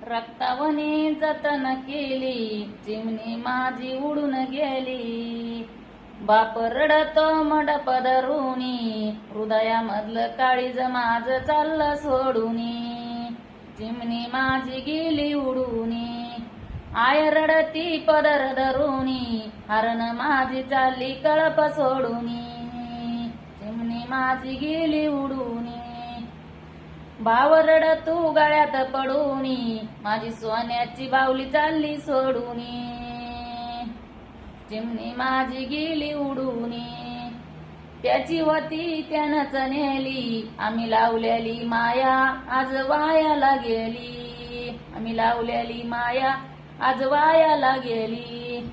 रक्तावने जतन केली, चिमणी माझी उडून गेली. बाप रडतो मंडप धरूनी, हृदयामधलं काळीज माझं चाललं सोडूनी. चिमणी माझी गेली उडूनी, आय रडती पदर धरूनी, हरण माझी चालली कळप सोडूनी. चिमणी माझी गेली उडूनी, भाव रडतू गळ्यात पडूनी, माझी सोन्याची बावली चालली सोडूनी. चिमणी माझी गेली उडूनी, त्याची वती त्यानंच नेली, आम्ही लावलेली माया आज वायाला गेली. आम्ही लावलेली माया आज वायाला गेली.